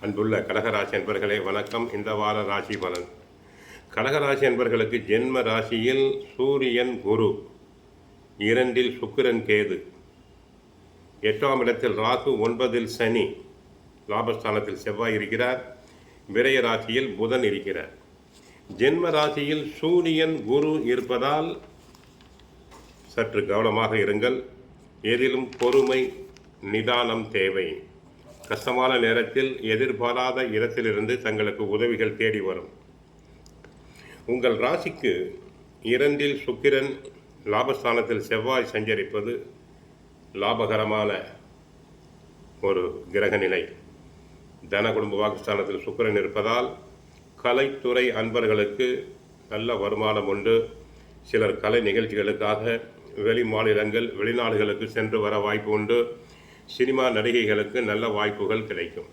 அன்புள்ள கடகராசி என்பர்களே வணக்கம். இந்த வார ராசி பலன். கடகராசி என்பர்களுக்கு ஜென்ம ராசியில் சூரியன் குரு, 2 சுக்கிரன் கேது, 8ஆம் இடத்தில் ராகு, 9 சனி, லாபஸ்தானத்தில் செவ்வாய் இருக்கிறார், விரய ராசியில் புதன் இருக்கிறார். ஜென்ம ராசியில் சூரியன் குரு இருப்பதால் சற்று கவனமாக இருங்கள். எதிலும் பொறுமை நிதானம் தேவை. கஷ்டமான நேரத்தில் எதிர்பாராத இடத்திலிருந்து தங்களுக்கு உதவிகள் தேடி வரும். உங்கள் ராசிக்கு 2 சுக்கிரன், லாபஸ்தானத்தில் செவ்வாய் சஞ்சரிப்பது லாபகரமான ஒரு கிரக நிலை. தன குடும்ப வாக்குஸ்தானத்தில் சுக்கிரன் இருப்பதால் கலைத்துறை அன்பர்களுக்கு நல்ல வருமானம் உண்டு. சிலர் கலை நிகழ்ச்சிகளுக்காக வெளி மாநிலங்கள் வெளிநாடுகளுக்கு சென்று வர வாய்ப்பு உண்டு. சினிமா நடிகைகளுக்கு நல்ல வாய்ப்புகள் கிடைக்கும்.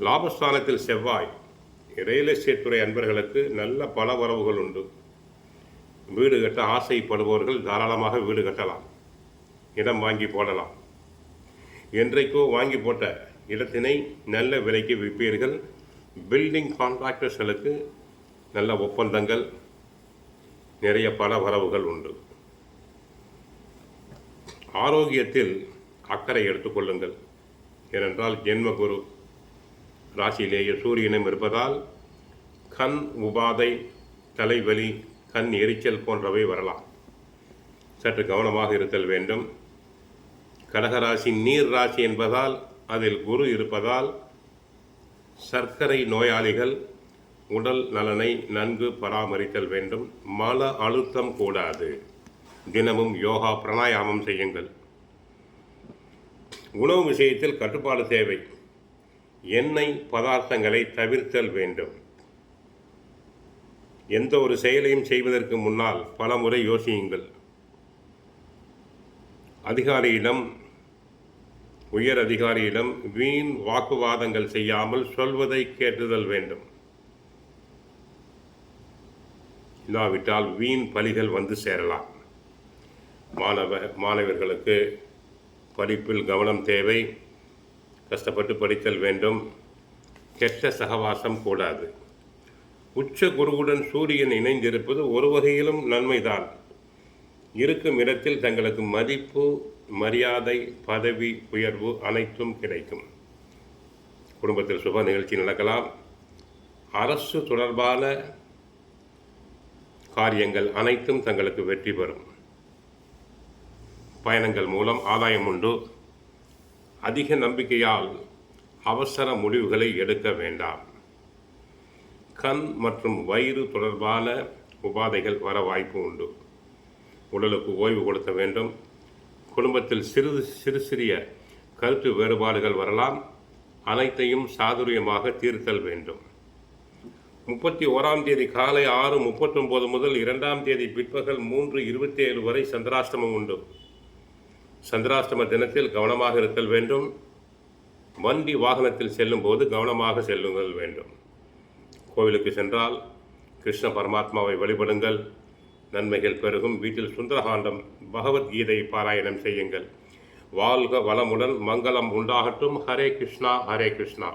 லாபஸ்தானத்தில் செவ்வாய் ரியல் எஸ்டேட் துறை அன்பர்களுக்கு நல்ல பல வரவுகள் உண்டு. வீடு கட்ட ஆசைப்படுபவர்கள் தாராளமாக வீடு கட்டலாம், இடம் வாங்கி போடலாம். என்றைக்கோ வாங்கி போட்ட இடத்தினை நல்ல விலைக்கு விற்பீர்கள். பில்டிங் கான்ட்ராக்டர்ஸ்களுக்கு நல்ல ஒப்பந்தங்கள், நிறைய பல வரவுகள் உண்டு. ஆரோக்கியத்தில் அக்கறை எடுத்துக்கொள்ளுங்கள். ஏனென்றால் ஜென்மகுரு ராசியிலேயே சூரியனும் இருப்பதால் கண் உபாதை, தலைவலி, கண் எரிச்சல் போன்றவை வரலாம். சற்று கவனமாக இருத்தல் வேண்டும். கடகராசி நீர் ராசி என்பதால் அதில் குரு இருப்பதால் சர்க்கரை நோயாளிகள் உடல் நலனை நன்கு பராமரித்தல் வேண்டும். மன அழுத்தம் கூடாது. தினமும் யோகா பிராணாயாமம் செய்யுங்கள். உணவு விஷயத்தில் கட்டுப்பாடு தேவை. எண்ணெய் பதார்த்தங்களை தவிர்த்தல் வேண்டும். எந்த ஒரு செயலையும் செய்வதற்கு முன்னால் பல முறை யோசியுங்கள். அதிகாரியிடம், உயர் அதிகாரியிடம் வீண் வாக்குவாதங்கள் செய்யாமல் சொல்வதை கேட்டுதல் வேண்டும். இல்லாவிட்டால் வீண் பலிகள் வந்து சேரலாம். மாணவர்களுக்கு படிப்பில் கவனம் தேவை. கஷ்டப்பட்டு படித்தல் வேண்டும். கெட்ட சகவாசம் கூடாது. உச்ச குருவுடன் சூரியன் இணைந்திருப்பது ஒரு வகையிலும் நன்மைதான். இருக்கும் இடத்தில் தங்களுக்கு மதிப்பு, மரியாதை, பதவி உயர்வு அனைத்தும் கிடைக்கும். குடும்பத்தில் சுப நிகழ்ச்சி நடக்கலாம். அரசு தொடர்பான காரியங்கள் அனைத்தும் தங்களுக்கு வெற்றி பெறும். பயணங்கள் மூலம் ஆதாயம் உண்டு. அதிக நம்பிக்கையால் அவசர முடிவுகளை எடுக்க வேண்டாம். கண் மற்றும் வயிறு தொடர்பான உபாதைகள் வர வாய்ப்பு உண்டு. உடலுக்கு ஓய்வு கொடுக்க வேண்டும். குடும்பத்தில் சிறு சிறிய கருத்து வேறுபாடுகள் வரலாம். அனைத்தையும் சாதுரியமாக தீர்த்தல் வேண்டும். 31ஆம் தேதி காலை 6:39 முதல் 2ஆம் தேதி பிற்பகல் 3:27 வரை சந்திராஷ்டமம் உண்டு. சந்திராஷ்டம தினத்தில் கவனமாக இருத்தல் வேண்டும். வண்டி வாகனத்தில் செல்லும் போது கவனமாக செல்லுங்கள் வேண்டும். கோவிலுக்கு சென்றால் கிருஷ்ண பரமாத்மாவை வழிபடுங்கள். நன்மைகள் பெருகும். வீட்டில் சுந்தரகாண்டம், பகவத்கீதை பாராயணம் செய்யுங்கள். வாழ்க வளமுடன், மங்களம் உண்டாகட்டும். ஹரே கிருஷ்ணா, ஹரே கிருஷ்ணா.